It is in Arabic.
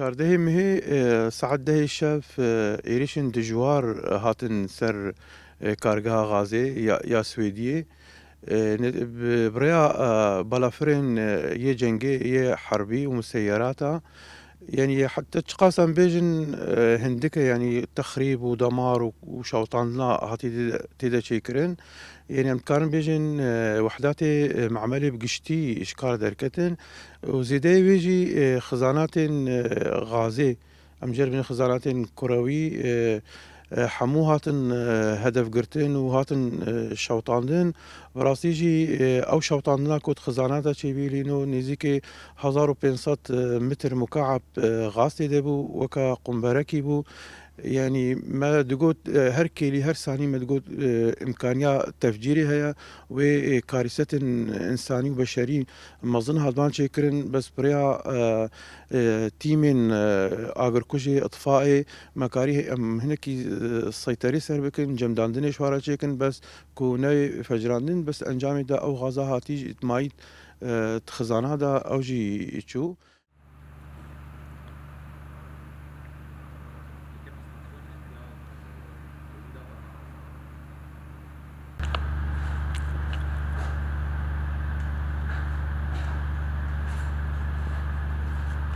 çardehê mihê saet dehê şev êrişên dijwar hatin ser kargeha Gazê ya Swêdiyê. Bi birêya balafirên yê cengê yê herbî û museyerata يعني حتى تقاسم بيجن هندكة يعني تخريب ودمار وشوطان هاتي تيدا شيكرين يعني كان بيجن وحداتي معملة بقشتي إشكال دركتن وزيدا بيجي خزانات غازي أم جربين خزانات كروي حمو هاتن هدف قرتن وهاتن شوطاندن براسيجي او شوطاندنا كود خزاناتا چي بيلينو نزيكي 1500 متر مكعب غاز دبو وكا قنبركي بو يعني ما تقول هر كيلي هر ثانية ما تقول إمكانية تفجيري هي وكارثة إنساني وبشري مظن هادوان شكرن بس بريا تيمين آگر كوجي إطفائي مكاري هناك السيطرة سر بكن جمداندن شوارع شكن بس كوني فجراندن بس أنجام دا أو غازا هاتي مايت خزانة دا أو جي شو